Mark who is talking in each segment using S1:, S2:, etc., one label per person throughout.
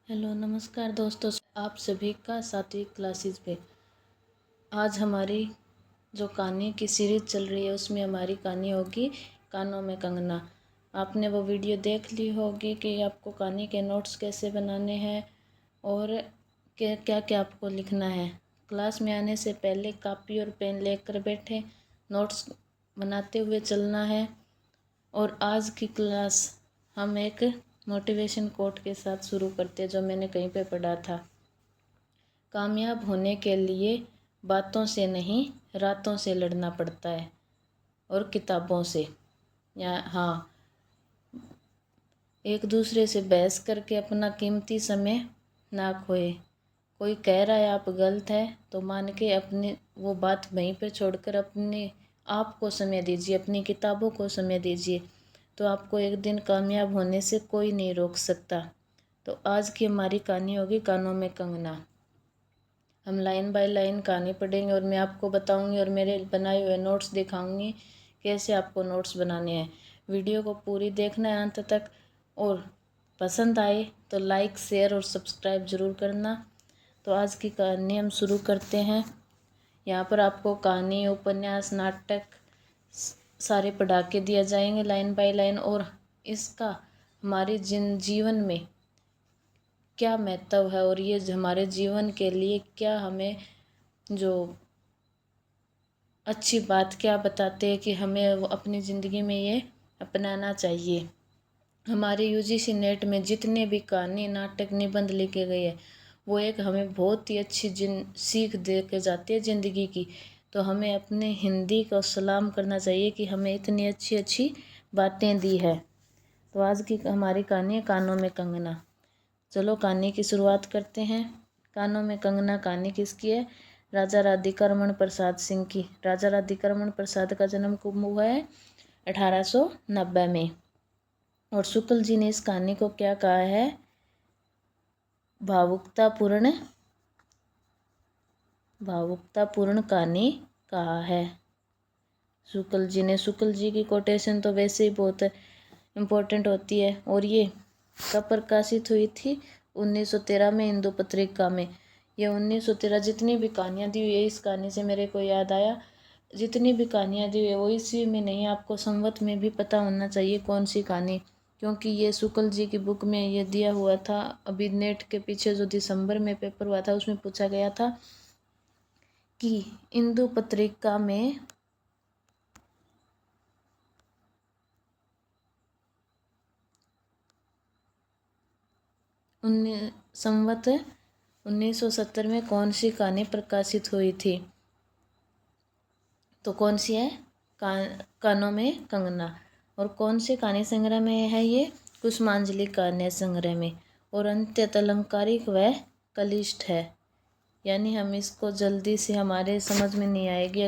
S1: Hello नमस्कार दोस्तों, आप सभी का साथी क्लासेस पे। आज हमारी जो कहानी की सीरीज चल रही है उसमें हमारी कहानी होगी कानों में कंगना। आपने वो वीडियो देख ली होगी कि आपको कहानी के नोट्स कैसे बनाने हैं और क्या क्या क्या आपको लिखना है। क्लास में आने से पहले कॉपी और पेन लेकर बैठे, नोट्स बनाते हुए चलना है। और आज की क्लास हम एक मोटिवेशन कोट के साथ शुरू करते हैं जो मैंने कहीं पे पढ़ा था। कामयाब होने के लिए बातों से नहीं रातों से लड़ना पड़ता है और किताबों से। या हाँ, एक दूसरे से बहस करके अपना कीमती समय ना खोए। कोई कह रहा है आप गलत है तो मान के अपनी वो बात वहीं पर छोड़कर अपने आप को समय दीजिए, अपनी किताबों को समय दीजिए, तो आपको एक दिन कामयाब होने से कोई नहीं रोक सकता। तो आज की हमारी कहानी होगी कानों में कंगना। हम लाइन बाय लाइन कहानी पढ़ेंगे और मैं आपको बताऊंगी और मेरे बनाए हुए नोट्स दिखाऊंगी कैसे आपको नोट्स बनाने हैं। वीडियो को पूरी देखना है अंत तक, और पसंद आए तो लाइक शेयर और सब्सक्राइब ज़रूर करना। तो आज की कहानी हम शुरू करते हैं। यहाँ पर आपको कहानी, उपन्यास, नाटक सारे पढ़ा के दिया जाएंगे लाइन बाय लाइन, और इसका हमारे जीवन में क्या महत्व है और ये हमारे जीवन के लिए क्या हमें जो अच्छी बात क्या बताते हैं कि हमें वो अपनी ज़िंदगी में ये अपनाना चाहिए। हमारे यूजीसी नेट में जितने भी कहानी, नाटक, निबंध लिखे गए हैं वो एक हमें बहुत ही अच्छी सीख दे के जाती है ज़िंदगी की। तो हमें अपने हिंदी को सलाम करना चाहिए कि हमें इतनी अच्छी अच्छी बातें दी है। तो आज की हमारी कहानी है कानों में कंगना। चलो कहानी की शुरुआत करते हैं। कानों में कंगना कहानी किसकी है? राजा राधिका प्रसाद सिंह की। राजा राधिका प्रसाद का जन्म कब हुआ है? 1890 में। और शुक्ल जी ने इस कहानी को क्या कहा है? भावुकतापूर्ण कहानी कहा है शुक्ल जी ने। शुक्ल जी की कोटेशन तो वैसे ही बहुत इम्पोर्टेंट होती है, और ये कब प्रकाशित हुई थी? 1913 में हिंदू पत्रिका में। ये 1913 जितनी भी कहानियाँ दी हुई है, इस कहानी से मेरे को याद आया, जितनी भी कहानियाँ दी हुई है वो इसी में नहीं, आपको संवत में भी पता होना चाहिए कौन सी कहानी, क्योंकि ये शुक्ल जी की बुक में ये दिया हुआ था। अभी नेट के पीछे जो दिसंबर में पेपर हुआ था उसमें पूछा गया था कि हिंदू पत्रिका में संवत 1970 में कौन सी कहानी प्रकाशित हुई थी? तो कौन सी है? कानों में कंगना। और कौन से कहानी संग्रह में है ये? कुसुमांजलि कहानी संग्रह में। और अत्यंत अलंकारिक व कलिष्ठ है, यानी हम इसको जल्दी से हमारे समझ में नहीं आएगी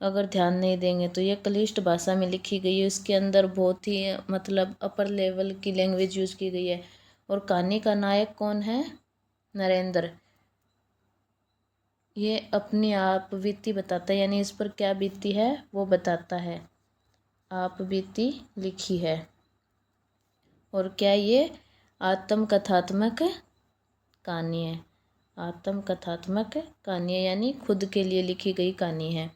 S1: अगर ध्यान नहीं देंगे। तो ये क्लिष्ट भाषा में लिखी गई है, इसके अंदर बहुत ही मतलब अपर लेवल की लैंग्वेज यूज़ की गई है। और कहानी का नायक कौन है? नरेंद्र। ये अपनी आप बीती बताता है, यानी इस पर क्या बीती है वो बताता है। आप बीती लिखी है। और क्या ये आत्मकथात्मक कहानी है? आत्मकथात्मक कहानी है, यानी खुद के लिए लिखी गई कहानी है।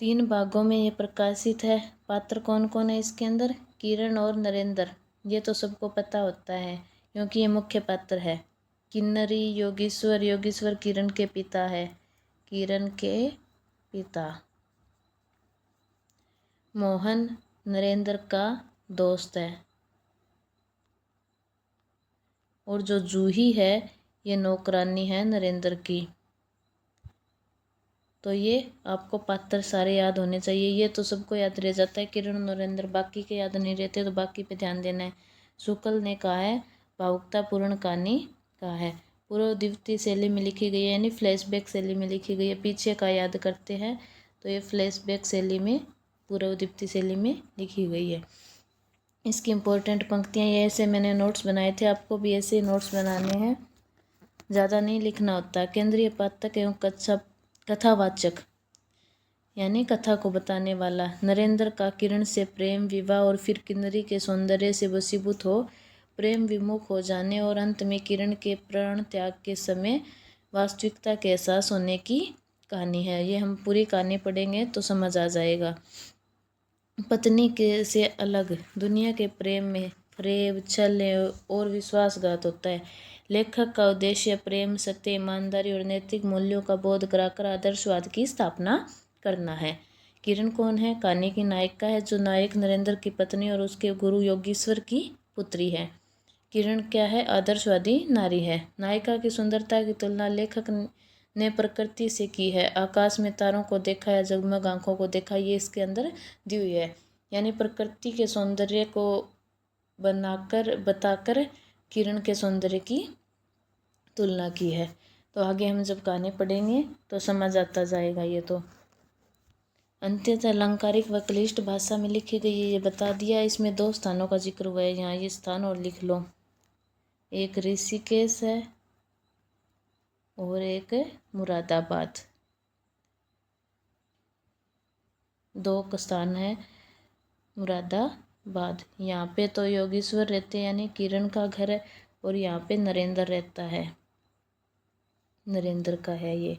S1: 3 भागों में ये प्रकाशित है। पात्र कौन कौन है इसके अंदर? किरण और नरेंद्र। ये तो सबको पता होता है क्योंकि ये मुख्य पात्र है। किन्नरी योगेश्वर किरण के पिता है। किरण के पिता। मोहन नरेंद्र का दोस्त है। और जो जूही है ये नौकरानी है नरेंद्र की। तो ये आपको पात्र सारे याद होने चाहिए। ये तो सबको याद रह जाता है, किरण नरेंद्र, बाकी के याद नहीं रहते, तो बाकी पे ध्यान देना है। शुक्ल ने कहा है भावुकतापूर्ण कहानी कहा है। पूर्व द्वितीय शैली में लिखी गई है, यानी फ्लैशबैक शैली में लिखी गई है। पीछे का याद करते हैं तो ये फ्लैशबैक शैली में, पूर्व द्वितीय शैली में लिखी गई है। इसकी इम्पोर्टेंट पंक्तियाँ ये ऐसे मैंने नोट्स बनाए थे, आपको भी ऐसे नोट्स बनाने हैं, ज़्यादा नहीं लिखना होता। केंद्रीय पात्रक एवं कथावाचक, यानी कथा को बताने वाला। नरेंद्र का किरण से प्रेम, विवाह और फिर किन्नरी के सौंदर्य से वशीभूत हो प्रेम विमुख हो जाने और अंत में किरण के प्राण त्याग के समय वास्तविकता के एहसास होने की कहानी है। ये हम पूरी कहानी पढ़ेंगे तो समझ आ जाएगा। पत्नी के से अलग दुनिया के प्रेम में फरेब, छल और विश्वासघात होता है। लेखक का उद्देश्य प्रेम, सत्य, ईमानदारी और नैतिक मूल्यों का बोध कराकर आदर्शवाद की स्थापना करना है। किरण कौन है? कहानी की नायिका है, जो नायक नरेंद्र की पत्नी और उसके गुरु योगीश्वर की पुत्री है। किरण क्या है? आदर्शवादी नारी है। नायिका की सुंदरता की तुलना लेखक ने प्रकृति से की है। आकाश में तारों को देखा या जगमग आंखों को देखा, ये इसके अंदर दी हुई है। यानी प्रकृति के सौंदर्य को बताकर किरण के सौंदर्य की तुलना की है। तो आगे हम जब कहानी पढ़ेंगे तो समझ आता जाएगा। ये तो अंत्यतः अलंकारिक व क्लिष्ट भाषा में लिखी गई है, ये बता दिया। इसमें 2 स्थानों का जिक्र हुआ है, यहाँ ये स्थान और लिख लो। एक ऋषिकेश है और एक मुरादाबाद। 2 स्थान है मुरादाबाद। यहाँ पे तो योगेश्वर रहते हैं, यानी किरण का घर है, और यहाँ पे नरेंद्र रहता है। नरेंद्र का है ये।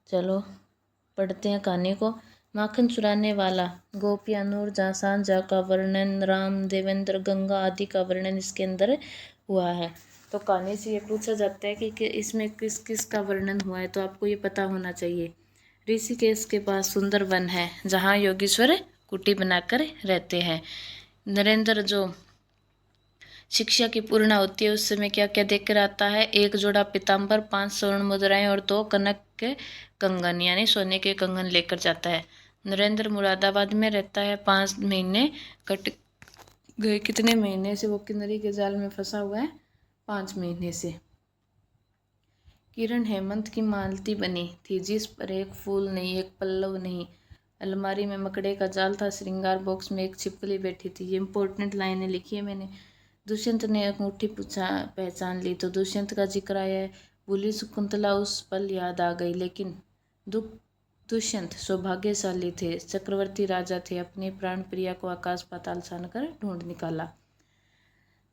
S1: चलो पढ़ते हैं कहानी को। माखन चुराने वाला, गोपियाँ, नूर जहाँ, सांझा का वर्णन, राम, देवेंद्र, गंगा आदि का वर्णन इसके अंदर हुआ है। तो कहानी से ये पूछा जाता है कि इसमें किस किस का वर्णन हुआ है, तो आपको ये पता होना चाहिए। ऋषिकेश के पास सुंदर वन है, जहाँ योगेश्वर कुटी बनाकर रहते हैं। नरेंद्र जो शिक्षा की पूर्ण होती है, उस समय क्या क्या देखकर आता है? 1 जोड़ा पीताम्बर, 5 स्वर्ण मुद्राएं और 2 कनक के कंगन, यानी सोने के कंगन लेकर जाता है। नरेंद्र मुरादाबाद में रहता है। 5 महीने कट गए। कितने महीने से वो किन्नरी के जाल में फंसा हुआ है? 5 महीने से। किरण हेमंत की मालती बनी थी, जिस पर एक फूल नहीं, एक पल्लव नहीं। अलमारी में मकड़े का जाल था, श्रृंगार बॉक्स में एक छिपकली बैठी थी। ये इंपॉर्टेंट लाइनें लिखी है मैंने। दुष्यंत ने अंगूठी पहचान ली तो दुष्यंत का जिक्र आया है। भूली शकुंतला उस पल याद आ गई, लेकिन दुष्यंत सौभाग्यशाली थे, चक्रवर्ती राजा थे, अपनी प्राण प्रिया को आकाश पाताल छानकर ढूंढ निकाला।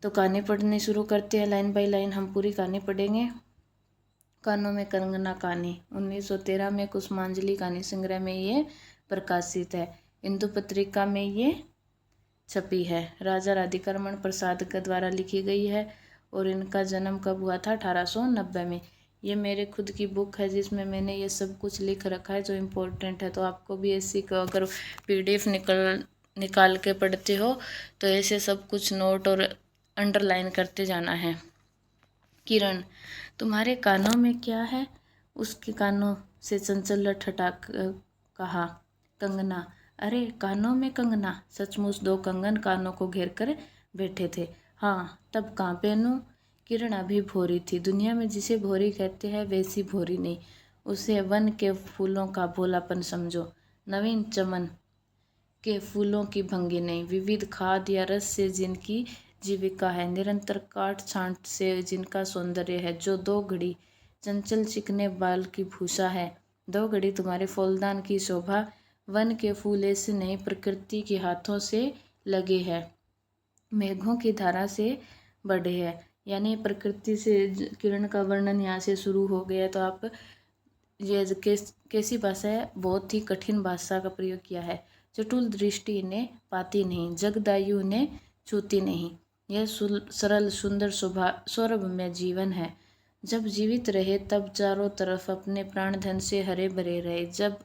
S1: तो कहानी पढ़नी शुरू करते हैं, लाइन बाय लाइन हम पूरी कहानी पढ़ेंगे। कानों में कंगना कहानी 1913 में कुसुमांजलि कहानी संग्रह में ये प्रकाशित है। हिंदू पत्रिका में ये छपी है। राजा राधिकारमण प्रसाद के द्वारा लिखी गई है और इनका जन्म कब हुआ था? 1890 में। ये मेरे खुद की बुक है, जिसमें मैंने ये सब कुछ लिख रखा है जो इम्पोर्टेंट है। तो आपको भी ऐसी को अगर PDF निकाल के पढ़ते हो तो ऐसे सब कुछ नोट और अंडरलाइन करते जाना है। किरण, तुम्हारे कानों में क्या है? उसके कानों से चंचल ठठाक कहा। कंगना। अरे कानों में कंगना? सचमुच 2 कंगन कानों को घेर कर बैठे थे। हाँ, तब कहाँ पहनूं? किरण अभी भोरी थी। दुनिया में जिसे भोरी कहते हैं वैसी भोरी नहीं। उसे वन के फूलों का भोलापन समझो, नवीन चमन के फूलों की भंगी नहीं। विविध खाद या रस से जिनकी जीविका है, निरंतर काट छांट से जिनका सौंदर्य है, जो 2 घड़ी चंचल चिकने बाल की भूषा है, 2 घड़ी तुम्हारे फूलदान की शोभा। वन के फूल ऐसे नहीं, प्रकृति के हाथों से लगे हैं, मेघों की धारा से बढ़े हैं। यानी प्रकृति से किरण का वर्णन यहाँ से शुरू हो गया। तो आप ये कैसी भाषा है? बहुत ही कठिन भाषा का प्रयोग किया है। चटुल दृष्टि ने पाती नहीं, जगदायु ने छूती नहीं। यह सरल सुंदर सौरभ में जीवन है। जब जीवित रहे तब चारों तरफ अपने प्राण धन से हरे भरे रहे। जब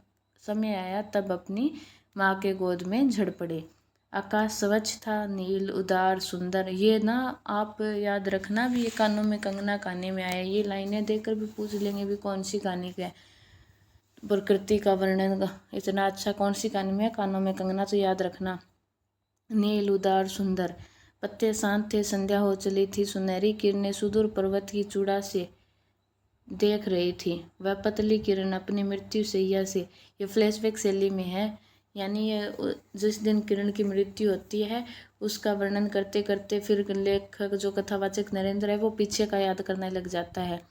S1: समय आया तब अपनी माँ के गोद में झड़ पड़े। आकाश स्वच्छ था, नील, उदार, सुंदर। ये ना आप याद रखना भी, ये कानों में कंगना कहानी में आया। ये लाइनें देकर भी पूछ लेंगे भी कौन सी कहानी का है। प्रकृति का वर्णन इतना अच्छा कौन सी कहानी में है? कानों में कंगना। तो याद रखना। नील, उदार, सुंदर। पत्ते शांत थे, संध्या हो चली थी। सुनहरी किरणें सुदूर पर्वत की चूड़ा से देख रही थी। वह पतली किरण अपनी मृत्यु सैया से, ये फ्लैशबैक शैली में है। यानी ये जिस दिन किरण की मृत्यु होती है उसका वर्णन करते करते फिर लेखक जो कथावाचक नरेंद्र है वो पीछे का याद करने लग जाता है।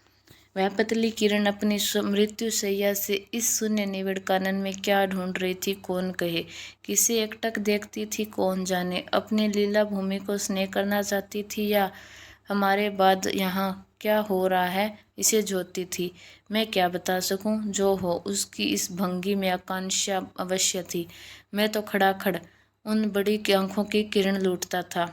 S1: वह पतली किरण अपनी मृत्यु शैया से इस शून्य निविड़ कानन में क्या ढूंढ रही थी, कौन कहे। किसे एकटक देखती थी, कौन जाने। अपनी लीला भूमि को स्नेह करना चाहती थी या हमारे बाद यहाँ क्या हो रहा है इसे जोतती थी। मैं क्या बता सकूं। जो हो, उसकी इस भंगी में आकांक्षा अवश्य थी। मैं तो खड़ाखड़ उन बड़ी आंखों की किरण लूटता था।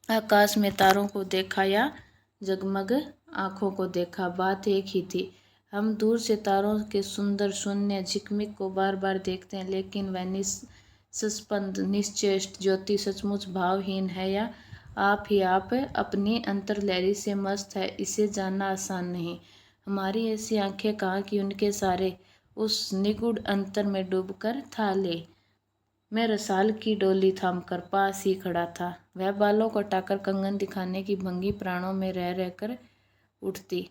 S1: आकाश में तारों को देखा या जगमग आंखों को देखा, बात एक ही थी। हम दूर से तारों के सुंदर शून्य झिकमिक को बार बार देखते हैं, लेकिन वह निस्पंद निश्चेष्ट ज्योति सचमुच भावहीन है या आप ही आप अपनी अंतर्लहरी से मस्त है, इसे जानना आसान नहीं। हमारी ऐसी आंखें कहाँ कि उनके सारे उस निगूढ़ अंतर में डूबकर था ले। मैं रसाल की डोली थामकर पास ही खड़ा था। वह बालों को हटाकर कंगन दिखाने की भंगी प्राणों में रह रहकर उठती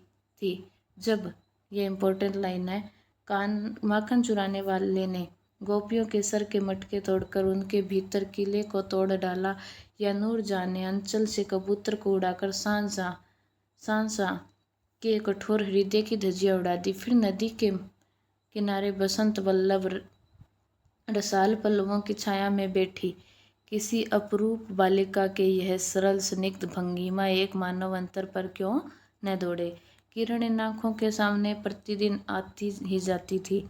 S1: थी। जब ये इम्पोर्टेंट लाइन है, कान माखन चुराने वाले ने गोपियों के सर के मटके तोड़कर उनके भीतर किले को तोड़ डाला, या नूर जाने अंचल से कबूतर को उड़ाकर सांसा के कठोर हृदय की धज्जियां उड़ा दी। फिर नदी के किनारे बसंत वल्लभ रसाल पल्लवों की छाया में बैठी किसी अपरूप बालिका के यह सरल स्निग्ध भंगिमा एक मानव अंतर पर क्यों न दौड़े। किरण इन आंखों के सामने प्रतिदिन आती ही जाती थी।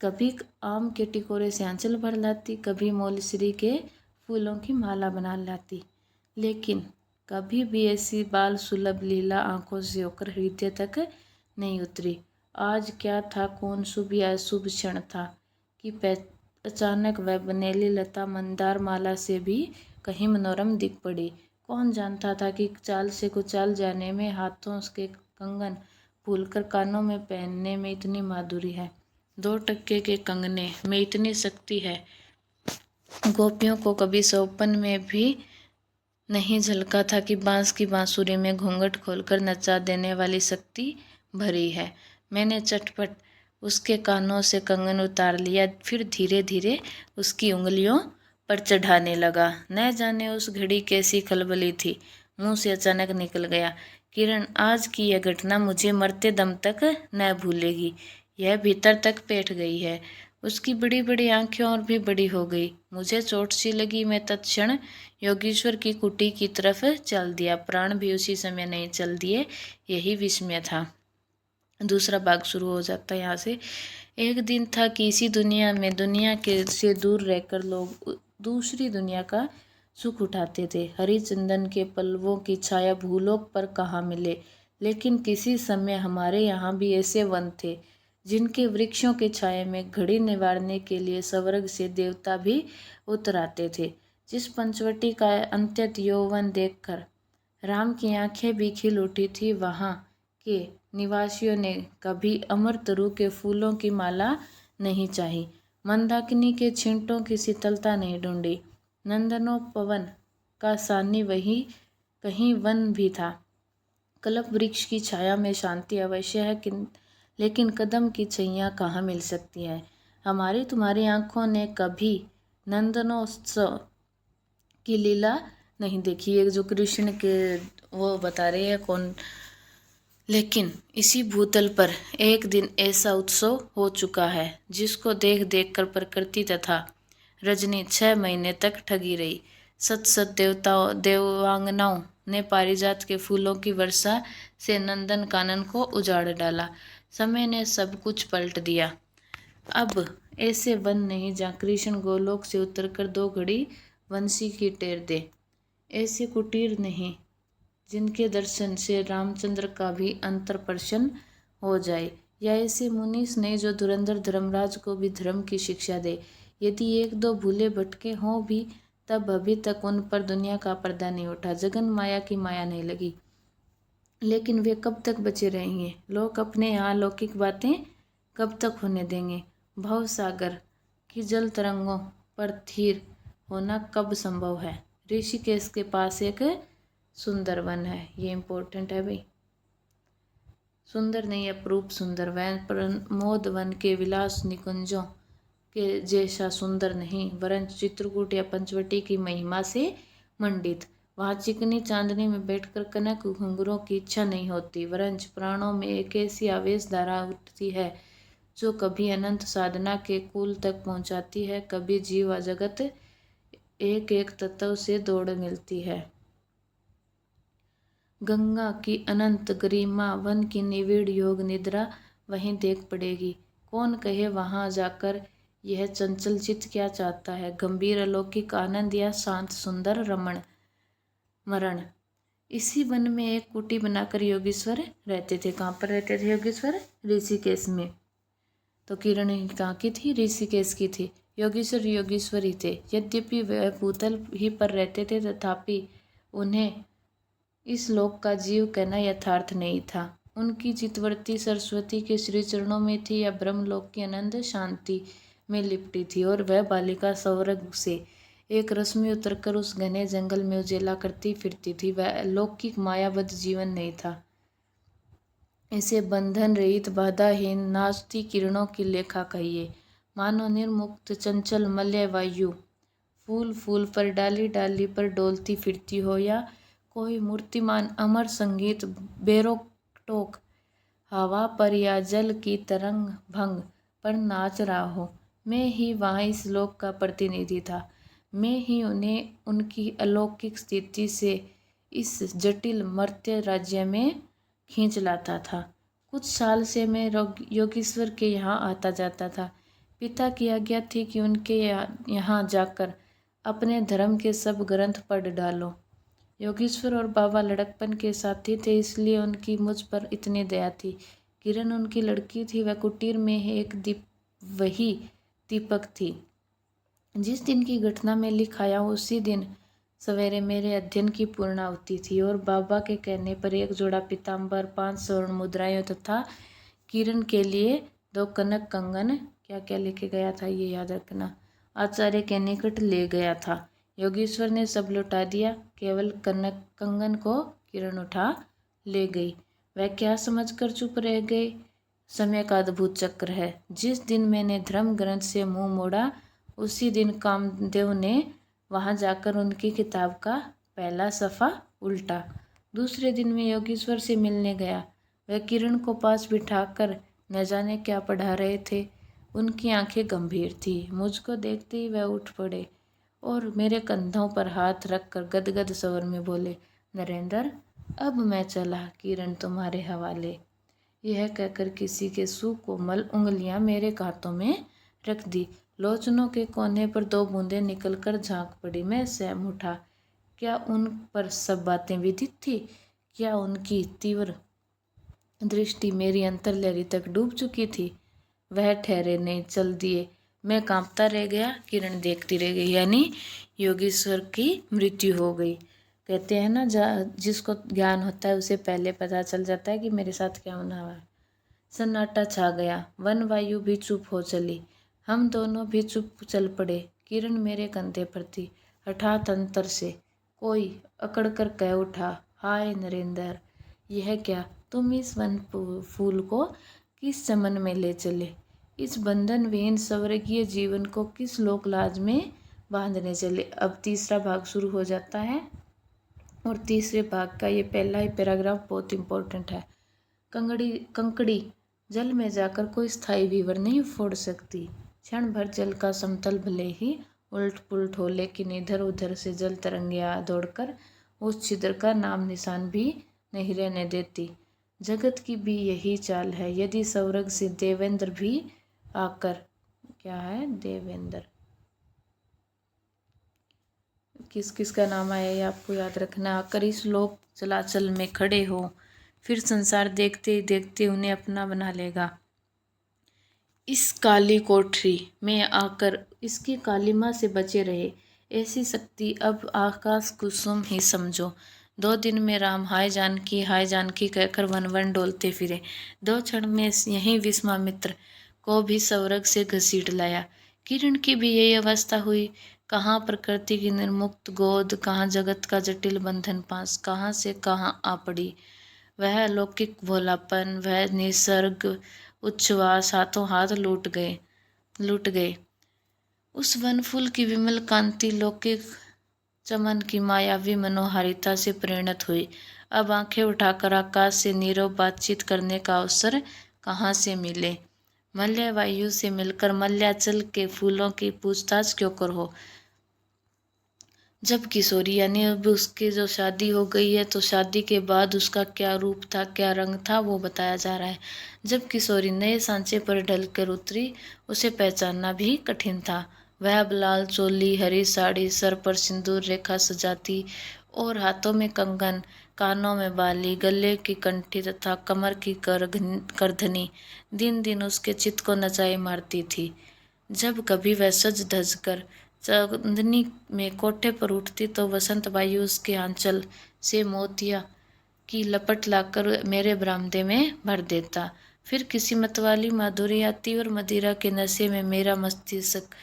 S1: कभी आम के टिकोरे से आंचल भर लाती, कभी मोलश्री के फूलों की माला बना लाती, लेकिन कभी भी ऐसी बाल सुलभ लीला आंखों से होकर हृदय तक नहीं उतरी। आज क्या था, कौन शुभ या अशुभ क्षण था कि अचानक वह बनेली लता मंदार माला से भी कहीं मनोरम दिख पड़ी। कौन जानता था कि चाल से कुचाल जाने में, हाथों के कंगन भूलकर कानों में पहनने में इतनी माधुरी है, 2 टक्के के कंगने में इतनी शक्ति है। गोपियों को कभी सौपन में भी नहीं झलका था कि बांस की बांसुरी में घूंघट खोलकर नचा देने वाली शक्ति भरी है। मैंने चटपट उसके कानों से कंगन उतार लिया, फिर धीरे धीरे उसकी उंगलियों पर चढ़ाने लगा। न जाने उस घड़ी कैसी खलबली थी, मुंह से अचानक निकल गया, किरण, आज की यह घटना मुझे मरते दम तक न भूलेगी। यह भीतर तक बैठ गई है। उसकी बड़ी बड़ी आंखें और भी बड़ी हो गई। मुझे चोट सी लगी। मैं तत्क्षण योगीश्वर की कुटी की तरफ चल दिया। प्राण भी उसी समय नहीं चल दिए। यही विस्मय था। दूसरा भाग शुरू हो जाता है यहाँ से। एक दिन था कि इसी दुनिया में दुनिया के से दूर रहकर लोग दूसरी दुनिया का सुख उठाते थे। हरिचंदन के पल्लवों की छाया भूलोक पर कहाँ मिले, लेकिन किसी समय हमारे यहाँ भी ऐसे वन थे जिनके वृक्षों के छाया में घड़ी निवारने के लिए स्वर्ग से देवता भी उतर आते थे। जिस पंचवटी का अत्यंत यौवन देखकर राम की आंखें भी खिल उठी थी, वहाँ के निवासियों ने कभी अमरतरु के फूलों की माला नहीं चाही, मंदाकिनी के छींटों की शीतलता नहीं ढूंढी। नंदनोपवन का सानी वही कहीं वन भी था। कल्प वृक्ष की छाया में शांति अवश्य है, लेकिन कदम की छैया कहाँ मिल सकती है। हमारी तुम्हारी आंखों ने कभी नंदनोत्सव की लीला नहीं देखी। एक जो कृष्ण के वो बता रहे हैं कौन, लेकिन इसी भूतल पर एक दिन ऐसा उत्सव हो चुका है जिसको देख देख कर प्रकृति तथा रजनी 6 महीने तक ठगी रही। सत सत देवांगनाओं ने पारिजात के फूलों की वर्षा से नंदन कानन को उजाड़ डाला। समय ने सब कुछ पलट दिया। अब ऐसे वन नहीं जहाँ कृष्ण गोलोक से उतरकर 2 घड़ी वंशी की टेर दे। ऐसे कुटीर नहीं जिनके दर्शन से रामचंद्र का भी अंतर प्रसन्न हो जाए, या ऐसे मुनीस नहीं जो धुरंधर धर्मराज को भी धर्म की शिक्षा दे। यदि 1-2 भूले भटके हों भी, तब अभी तक उन पर दुनिया का पर्दा नहीं उठा, जगन माया की माया नहीं लगी। लेकिन वे कब तक बचे रहेंगे? लोग अपने यहाँ अलौकिक बातें कब तक होने देंगे? भव सागर की जल तरंगों पर थीर होना कब संभव है? ऋषिकेश के पास एक सुंदर वन है। ये इम्पोर्टेंट है भाई। सुंदर नहीं, अपरूप सुंदर वैन, प्रमोद वन के विलास निकुंजों के जैसा सुंदर नहीं, वरन चित्रकूट या पंचवटी की महिमा से मंडित। वहाँ चिकनी चांदनी में बैठकर कनक घुंघरों की इच्छा नहीं होती, वरंच प्राणों में एक ऐसी आवेश धारा उठती है जो कभी अनंत साधना के कुल तक पहुँचाती है, कभी जीव व जगत एक एक तत्व से दौड़ मिलती है। गंगा की अनंत गरिमा, वन की निविड़ योग निद्रा वहीं देख पड़ेगी। कौन कहे वहां जाकर यह चंचल चित्त क्या चाहता है, गंभीर अलौकिक आनंद या शांत सुंदर रमण मरण। इसी वन में एक कुटी बनाकर योगीश्वर रहते थे। कहाँ पर रहते थे योगीश्वर? ऋषिकेश में। तो किरण कहाँ की थी? ऋषिकेश की थी। योगीश्वर योगीश्वर ही थे। यद्यपि वह भूतल ही पर रहते थे, तथापि उन्हें इस लोक का जीव कहना यथार्थ नहीं था। उनकी चितवृत्ति सरस्वती के श्री चरणों में थी या ब्रह्मलोक की आनंद शांति में लिपटी थी, और वह बालिका स्वर्ग से एक रश्मि उतरकर उस घने जंगल में उजेला करती फिरती थी। वह अलौकिक मायाबद्ध जीवन नहीं था। इसे बंधन रहित, बाधाहीन, नाचती किरणों की लेखा कहिए, मानो निर्मुक्त चंचल मलय वायु फूल फूल पर, डाली डाली पर डोलती फिरती हो, या कोई मूर्तिमान अमर संगीत बेरोक टोक हवा पर या जल की तरंग भंग पर नाच रहा हो। मैं ही वहाँ इस लोक का प्रतिनिधि था। मैं ही उन्हें उनकी अलौकिक स्थिति से इस जटिल मर्त्य राज्य में खींच लाता था। कुछ साल से मैं योगीश्वर के यहाँ आता जाता था। पिता की आज्ञा थी कि उनके यहाँ जाकर अपने धर्म के सब ग्रंथ पढ़ डालो। योगीश्वर और बाबा लड़कपन के साथी थे, इसलिए उनकी मुझ पर इतनी दया थी। किरण उनकी लड़की थी। वह कुटीर में एक वही दीपक थी। जिस दिन की घटना में लिखाया उसी दिन सवेरे मेरे अध्ययन की पूर्णाहुति थी, और बाबा के कहने पर एक जोड़ा पीताम्बर, 5 स्वर्ण मुद्राएं तथा किरण के लिए 2 कनक कंगन, क्या क्या लेके गया था ये याद रखना, आचार्य के निकट ले गया था। योगीश्वर ने सब लौटा दिया, केवल कनक कंगन को किरण उठा ले गई। वह क्या समझकर चुप रह गए? समय का अद्भुत चक्र है। जिस दिन मैंने धर्म ग्रंथ से मुंह मोड़ा, उसी दिन कामदेव ने वहां जाकर उनकी किताब का पहला सफ़ा उल्टा। दूसरे दिन मैं योगीश्वर से मिलने गया। वह किरण को पास बिठाकर न जाने क्या पढ़ा रहे थे। उनकी आंखें गंभीर थी। मुझको देखते ही वह उठ पड़े और मेरे कंधों पर हाथ रखकर गदगद स्वर में बोले, नरेंद्र, अब मैं चला, किरण तुम्हारे हवाले। यह कहकर किसी के सुकोमल उंगलियां मेरे हाथों में रख दी। लोचनों के कोने पर 2 बूंदें निकलकर झांक पड़ी। मैं सहम उठा। क्या उन पर सब बातें विदित थी? क्या उनकी तीव्र दृष्टि मेरी अंतर्लहरी तक डूब चुकी थी? वह ठहरे नहीं, चल दिए। मैं कांपता रह गया, किरण देखती रह गई। यानी योगीश्वर की मृत्यु हो गई। कहते हैं ना, जिसको ज्ञान होता है उसे पहले पता चल जाता है कि मेरे साथ क्या होना है। सन्नाटा छा गया। वन वायु भी चुप हो चली। हम दोनों भी चुप चल पड़े। किरण मेरे कंधे पर थी। हठात अंतर से कोई अकड़कर कह उठा, हाय नरेंद्र, यह क्या? तुम इस वन फूल को किस चमन में ले चले? इस बंधन विहीन स्वर्गीय जीवन को किस लोक लाज में बांधने चले? अब तीसरा भाग शुरू हो जाता है, और तीसरे भाग का ये पहला ही पैराग्राफ बहुत इम्पोर्टेंट है। कंकड़ी जल में जाकर कोई स्थायी विवर नहीं फोड़ सकती। क्षण भर जल का समतल भले ही उलट पुलट हो, लेकिन इधर उधर से जल तरंगियां दौड़कर उस छिद्र का नाम निशान भी नहीं रहने देती। जगत की भी यही चाल है। यदि स्वर्ग से देवेंद्र भी आकर, क्या है देवेंद्र, किस किस का नाम आया ये आपको याद रखना, आकर इस लोक चलाचल में खड़े हो, फिर संसार देखते ही देखते उन्हें अपना बना लेगा। इस काली कोठरी में आकर इसकी कालिमा से बचे रहे। ऐसी शक्ति अब आकाश कुसुम ही समझो। 2 दिन में राम हाय जानकी कहकर वन वन डोलते फिरे। 2 क्षण में यही विश्वामित्र को भी स्वर्ग से घसीट लाया। किरण की भी यही अवस्था हुई। कहाँ प्रकृति की निर्मुक्त गोद, कहाँ जगत का जटिल बंधन पास, कहाँ से कहाँ आ पड़ी। वह अलौकिक भोलापन, वह निसर्ग उच्छ्वास हाथों हाथ लूट गए। उस वन फूल की विमल कांति लौकिक चमन की मायावी मनोहारिता से परिणत हुई। अब आंखें उठाकर आकाश से नीरव बातचीत करने का अवसर कहाँ से मिले। मल्य वायु से मिलकर मल्याचल के फूलों की पूछताछ क्यों कर हो। जब किशोरी यानी अब उसकी जो शादी हो गई है तो शादी के बाद उसका क्या रूप था, क्या रंग था, वो बताया जा रहा है। जब किशोरी नए सांचे पर ढलकर उतरी उसे पहचानना भी कठिन था। वह अब लाल चोली, हरी साड़ी, सर पर सिंदूर रेखा सजाती और हाथों में कंगन, कानों में बाली, गले की कंठी तथा कमर की करधनी दिन दिन उसके चित्त को नचाए मारती थी। जब कभी वह सज धज कर चांदनी में कोठे पर उठती तो वसंत वायु उसके आंचल से मोतिया की लपट लाकर मेरे बरामदे में भर देता। फिर किसी मतवाली माधुरी आती और मदिरा के नशे में मेरा मस्तिष्क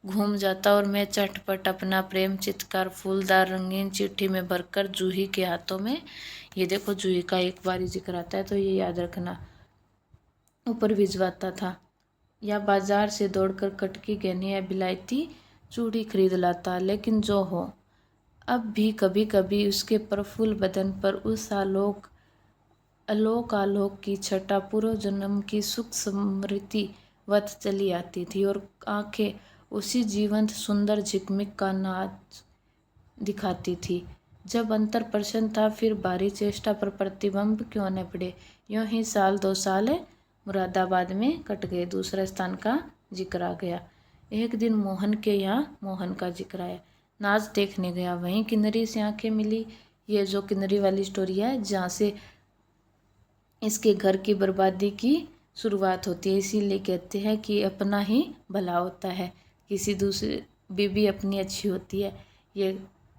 S1: घूम जाता और मैं चटपट अपना प्रेम चित्कार फूलदार रंगीन चिट्ठी में भरकर जूही के हाथों में, ये देखो जूही का एक बार जिक्र आता है तो ये याद रखना, ऊपर भिजवाता था। या बाजार से दौड़कर कटकी गहने या बिलायती चूड़ी खरीद लाता। लेकिन जो हो, अब भी कभी कभी उसके प्रफुल्ल बदन पर उस आलोक की छटा पूर्व जन्म की सुख स्मृति वत चली आती थी और आंखें उसी जीवंत सुंदर झिकमिक का नाच दिखाती थी। जब अंतर प्रसन्न था फिर बारी चेष्टा पर प्रतिबंब क्यों न पड़े। यूं ही साल 2 साल मुरादाबाद में कट गए। दूसरा स्थान का जिक्र आ गया। एक दिन मोहन के यहाँ मोहन का जिक्र आया। नाच देखने गया, वहीं किन्नरी से आंखें मिली। ये जो किन्नरी वाली स्टोरी है जहाँ से इसके घर की बर्बादी की शुरुआत होती है, इसीलिए कहते हैं कि अपना ही भला होता है, किसी दूसरी बीवी अपनी अच्छी होती है। ये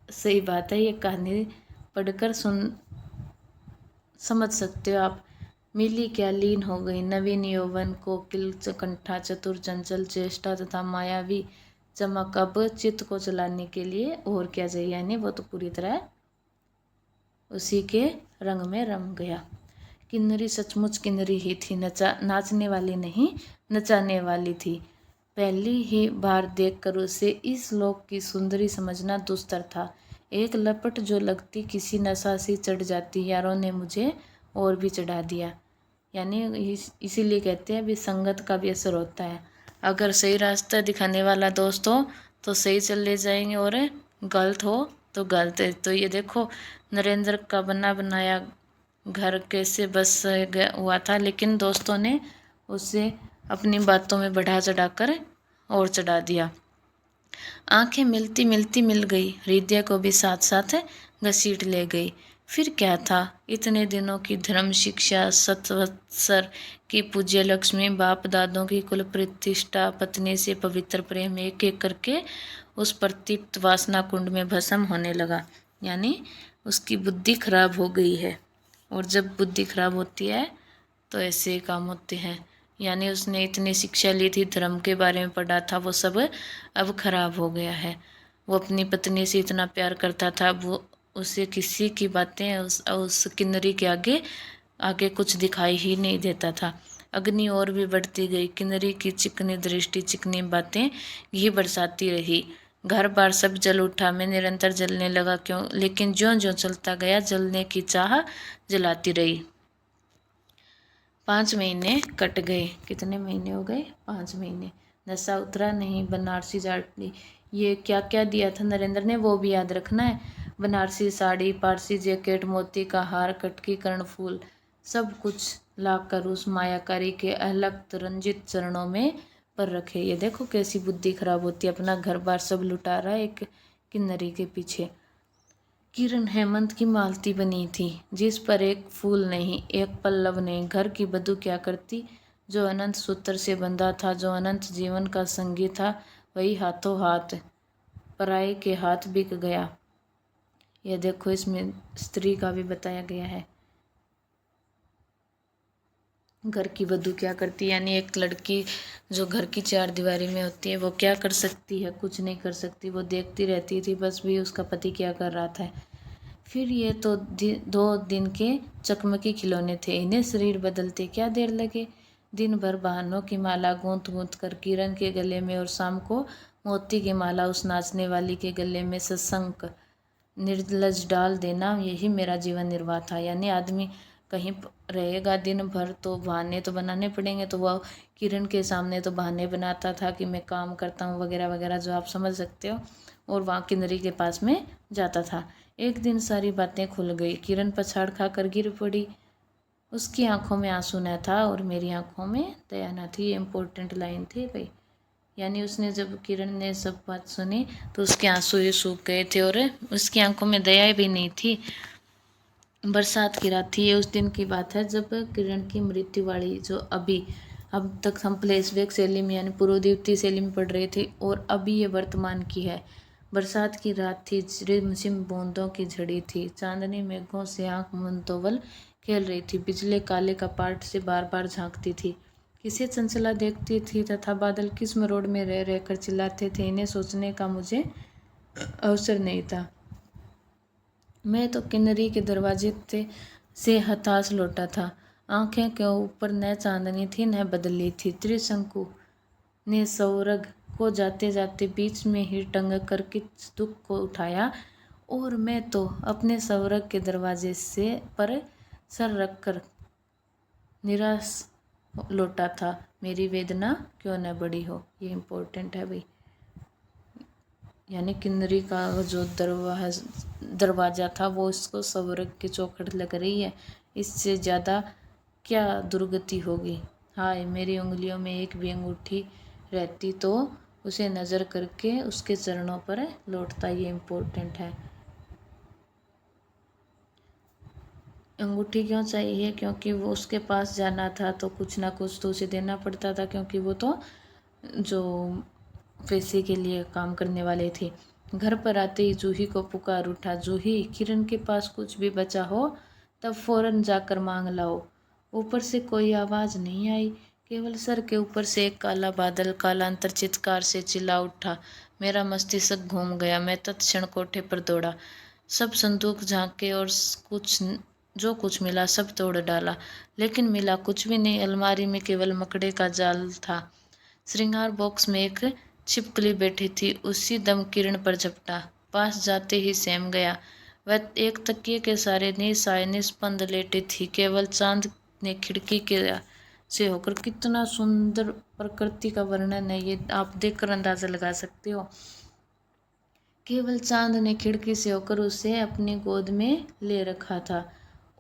S1: सही बात है, ये कहानी पढ़कर समझ सकते हो आप। मिली क्या लीन हो गई नवीन यौवन कोकिल कंठा चतुर चंचल चेष्टा तथा मायावी चमक। अब चित्त को चलाने के लिए और क्या चाहिए, यानी वो तो पूरी तरह उसी के रंग में रम गया। किन्नरी सचमुच किन्नरी ही थी, नाचने वाली नहीं नचाने वाली थी। पहली ही बार देखकर उसे इस लोक की सुंदरी समझना दुस्तर था। एक लपट जो लगती किसी नशा सी चढ़ जाती, यारों ने मुझे और भी चढ़ा दिया। यानी इसीलिए कहते हैं भी संगत का भी असर होता है। अगर सही रास्ता दिखाने वाला दोस्त हो तो सही चले जाएंगे और गलत हो तो गलत है। तो ये देखो नरेंद्र का बना बनाया घर कैसे बस हुआ था, लेकिन दोस्तों ने उसे अपनी बातों में बढ़ा चढ़ाकर और चढ़ा दिया। आंखें मिलती मिलती मिल गई, हृदय को भी साथ साथ घसीट ले गई। फिर क्या था, इतने दिनों की धर्म शिक्षा, सत्वत्सर की पूज्य लक्ष्मी, बाप दादों की कुल प्रतिष्ठा, पत्नी से पवित्र प्रेम एक एक करके उस प्रतीप्त वासना कुंड में भस्म होने लगा। यानी उसकी बुद्धि खराब हो गई है, और जब बुद्धि खराब होती है तो ऐसे काम होते हैं। यानी उसने इतनी शिक्षा ली थी, धर्म के बारे में पढ़ा था, वो सब अब खराब हो गया है। वो अपनी पत्नी से इतना प्यार करता था, वो उसे किसी की बातें उस किन्नरी के आगे आगे कुछ दिखाई ही नहीं देता था। अग्नि और भी बढ़ती गई, किन्नरी की चिकनी दृष्टि चिकनी बातें घी बरसाती रही। घर बार सब जल उठा, मैं निरंतर जलने लगा क्यों, लेकिन ज्यों ज्यों चलता गया जलने की चाह जलाती रही। 5 महीने कट गए। कितने महीने हो गए? 5 महीने। नशा उतरा नहीं, बनारसी साड़ी, ये क्या क्या दिया था नरेंद्र ने वो भी याद रखना है। बनारसी साड़ी, पारसी जैकेट, मोती का हार, कटकी कर्णफूल, सब कुछ लाकर उस मायाकारी के अलग रंजित चरणों में पर रखे। ये देखो कैसी बुद्धि खराब होती है, अपना घर बार सब लुटा रहा है एक किन्नरी के पीछे। किरण हेमंत की मालती बनी थी, जिस पर एक फूल नहीं, एक पल्लव नहीं। घर की बधू क्या करती, जो अनंत सूत्र से बंधा था, जो अनंत जीवन का संगी था, वही हाथों हाथ पराये के हाथ बिक गया। यह देखो इसमें स्त्री का भी बताया गया है। घर की वधू क्या करती, यानी एक लड़की जो घर की 4 दीवारी में होती है वो क्या कर सकती है, कुछ नहीं कर सकती। वो देखती रहती थी बस भी उसका पति क्या कर रहा था। फिर ये तो 2 दिन के चकमकी खिलौने थे, इन्हें शरीर बदलते क्या देर लगे। दिन भर बहानों की माला गूंथ गूंथ कर किरण के गले में और शाम को मोती की माला उस नाचने वाली के गले में सशंक निर्लज डाल देना, यही मेरा जीवन निर्वाह था। यानी आदमी कहीं रहेगा दिन भर तो बहाने तो बनाने पड़ेंगे, तो वह किरण के सामने तो बहाने बनाता था कि मैं काम करता हूँ वगैरह वगैरह, जो आप समझ सकते हो, और वहाँ किन्नरी के पास में जाता था। एक दिन सारी बातें खुल गई। किरण पछाड़ खा कर गिर पड़ी। उसकी आंखों में आंसू न था और मेरी आंखों में दया न थी। ये इम्पोर्टेंट लाइन थी भाई। यानी उसने जब किरण ने सब बात सुनी तो उसके आंसू ही सूख गए थे और उसकी आंखों में दया भी नहीं थी। बरसात की रात थी। ये उस दिन की बात है जब किरण की मृत्यु वाली, जो अभी अब तक हम फ्लैशबैक शैली में यानी पूर्वदीप्ति शैली में पढ़ रहे थे, और अभी ये वर्तमान की है। बरसात की रात थी। रिमझिम बूंदों की झड़ी थी। चांदनी मेघों से आंख मुंतोवल खेल रही थी। बिजली काले कपाट से बार बार झांकती थी, किसे चंचला देखती थी, तथा बादल किस मरोड़ में रह रहकर चिल्लाते थे। इन्हें सोचने का मुझे अवसर नहीं था। मैं तो किन्नरी के दरवाजे से हताश लौटा था। आंखें के ऊपर न चांदनी थी न बदली थी। त्रिशंकु ने सौरग को जाते जाते बीच में ही टंग कर किस दुख को उठाया, और मैं तो अपने सौरग के दरवाजे से पर सर रखकर निराश लौटा था। मेरी वेदना क्यों न बड़ी हो। ये इम्पोर्टेंट है भाई। यानी किन्नरी का जो दरवाज़ा था वो इसको स्वर्ग की चौखट लग रही है। इससे ज़्यादा क्या दुर्गति होगी। हाय, मेरी उंगलियों में एक भी अंगूठी रहती तो उसे नज़र करके उसके चरणों पर लौटता। ये इम्पोर्टेंट है। अंगूठी क्यों चाहिए? क्योंकि वो उसके पास जाना था तो कुछ ना कुछ तो उसे देना पड़ता था, क्योंकि वो तो जो पैसे के लिए काम करने वाले थे। घर पर आते ही जूही को पुकार उठा। जूही, किरण के पास कुछ भी बचा हो तब फौरन जाकर मांग लाओ। ऊपर से कोई आवाज़ नहीं आई, केवल सर के ऊपर से एक काला बादल कालांतर चित्कार से चिल्ला उठा। मेरा मस्तिष्क घूम गया। मैं तत्क्षण कोठे पर दौड़ा। सब संदूक झांके और जो कुछ मिला सब तोड़ डाला, लेकिन मिला कुछ भी नहीं। अलमारी में केवल मकड़े का जाल था। श्रृंगार बॉक्स में एक छिपकली बैठी थी। उसी दम किरण पर झपटा। पास जाते ही सहम गया। वह एक तकिए के सारे निस्साय निस्पंद लेटी थी। केवल चांद ने खिड़की के से होकर, कितना सुंदर प्रकृति का वर्णन है ये, आप देखकर अंदाजा लगा सकते हो। केवल चांद ने खिड़की से होकर उसे अपनी गोद में ले रखा था,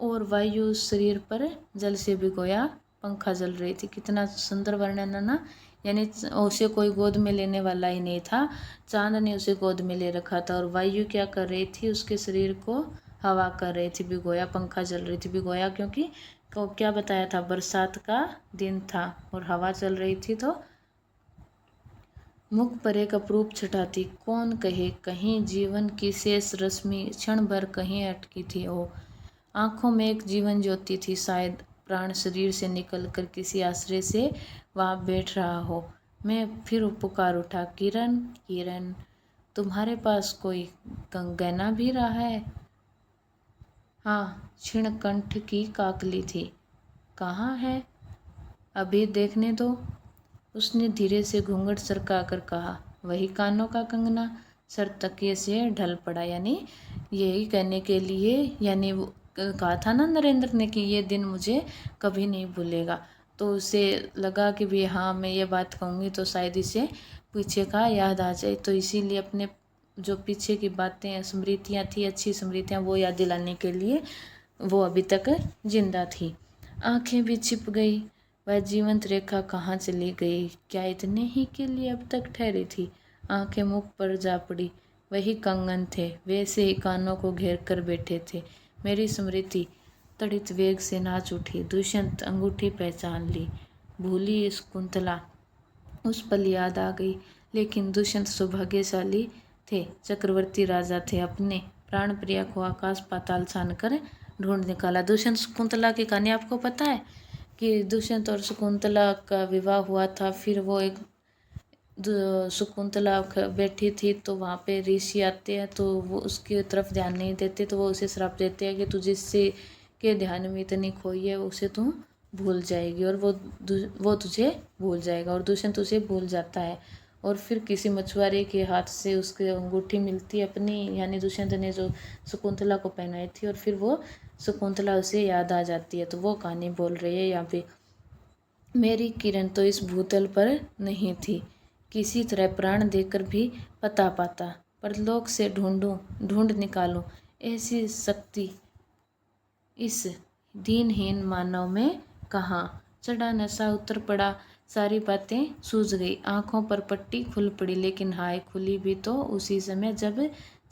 S1: और वायु उस शरीर पर जल से भिगोया पंखा जल रही थी। कितना सुंदर वर्णन है ना। यानी उसे कोई गोद में लेने वाला ही नहीं था। चांद ने उसे गोद में ले रखा था, और वायु क्या कर रही थी? उसके शरीर को हवा कर रही थी। भिगोया पंखा जल रही थी। भिगोया क्योंकि क्या बताया था? बरसात का दिन था और हवा चल रही थी, तो मुख पर एक अपरूप छटा थी। कौन कहे, कहीं जीवन की शेष रश्मि क्षण भर कहीं अटकी थी। ओ आंखों में एक जीवन ज्योति थी। शायद प्राण शरीर से निकलकर किसी आश्रय से वहाँ बैठ रहा हो। मैं फिर पुकार उठा, किरण, किरण, तुम्हारे पास कोई गहना भी रहा है? हाँ, क्षीण कंठ की काकली थी। कहाँ है? अभी देखने दो। उसने धीरे से घूंघट सरका कर कहा। वही कानों का कंगना। सर तकिए से ढल पड़ा। यानी यही कहने के लिए, यानी वो कहा था ना नरेंद्र ने कि ये दिन मुझे कभी नहीं भूलेगा, तो उसे लगा कि भी हाँ, मैं ये बात कहूँगी तो शायद इसे पीछे का याद आ जाए, तो इसीलिए अपने जो पीछे की बातें स्मृतियाँ थी, अच्छी स्मृतियाँ, वो याद दिलाने के लिए वो अभी तक जिंदा थी। आंखें भी छिप गई। वह जीवंत रेखा कहाँ चली गई? क्या इतने ही के लिए अब तक ठहरी थी? आंखें मुख पर जा पड़ी। वही कंगन थे, वैसे ही कानों को घेर कर बैठे थे। मेरी स्मृति तड़ित वेग से नाच उठी। दुष्यंत अंगूठी पहचान ली। भूली शकुंतला उस पल याद आ गई। लेकिन दुष्यंत सौभाग्यशाली थे, चक्रवर्ती राजा थे। अपने प्राण प्रिया को आकाश पाताल छान कर ढूंढ निकाला। दुष्यंत शकुंतला की कहानी आपको पता है कि दुष्यंत और शकुंतला का विवाह हुआ था। फिर वो एक शकुंतला बैठी थी, तो वहाँ पे ऋषि आते हैं, तो वो उसकी तरफ ध्यान नहीं देते, तो वो उसे श्राप देते हैं कि तू जिससे के ध्यान में इतनी खोई है उसे तू भूल जाएगी, और वो तुझे भूल जाएगा, और दुष्यंत उसे भूल जाता है। और फिर किसी मछुआरे के हाथ से उसकी अंगूठी मिलती है अपनी, यानी दुष्यंत ने जो शकुंतला को पहनाई थी, और फिर वो शकुंतला उसे याद आ जाती है। तो वो कहानी बोल रही है यहाँ पे, मेरी किरण तो इस भूतल पर नहीं थी, किसी तरह प्राण देकर भी पता पाता, परलोक से ढूंढ निकालूं ऐसी शक्ति इस दीनहीन मानव में कहाँ। चढ़ा नशा उतर पड़ा, सारी बातें सूझ गई, आंखों पर पट्टी खुल पड़ी, लेकिन हाय खुली भी तो उसी समय जब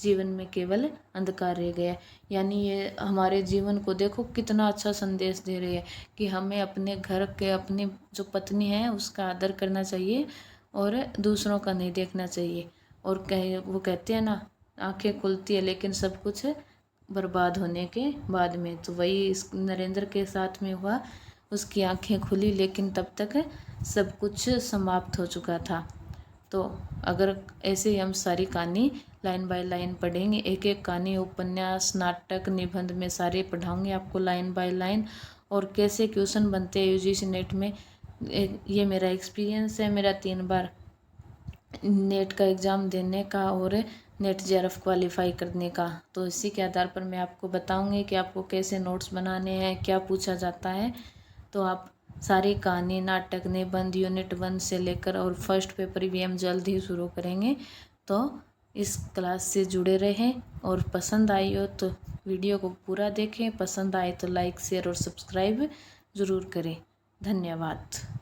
S1: जीवन में केवल अंधकार रह गया। यानी ये हमारे जीवन को देखो कितना अच्छा संदेश दे रही है कि हमें अपने घर के, अपनी जो पत्नी है उसका आदर करना चाहिए और दूसरों का नहीं देखना चाहिए। और वो कहते हैं ना, आंखें खुलती है लेकिन सब कुछ बर्बाद होने के बाद में। तो वही इस नरेंद्र के साथ में हुआ, उसकी आंखें खुली लेकिन तब तक सब कुछ समाप्त हो चुका था। तो अगर ऐसे ही हम सारी कहानी लाइन बाय लाइन पढ़ेंगे, एक एक कहानी, उपन्यास, नाटक, निबंध में सारे पढ़ाऊंगे आपको लाइन बाय लाइन, और कैसे क्वेश्चन बनते हैं यूजीसी नेट में। ये मेरा एक्सपीरियंस है, मेरा 3 बार नेट का एग्ज़ाम देने का और नेट जेआरएफ क्वालिफाई करने का। तो इसी के आधार पर मैं आपको बताऊंगी कि आपको कैसे नोट्स बनाने हैं, क्या पूछा जाता है। तो आप सारी कहानी, नाटक, निबंध यूनिट 1 से लेकर और फर्स्ट पेपर भी हम जल्द ही शुरू करेंगे। तो इस क्लास से जुड़े रहें, और पसंद आई हो तो वीडियो को पूरा देखें, पसंद आए तो लाइक, शेयर और सब्सक्राइब ज़रूर करें। धन्यवाद।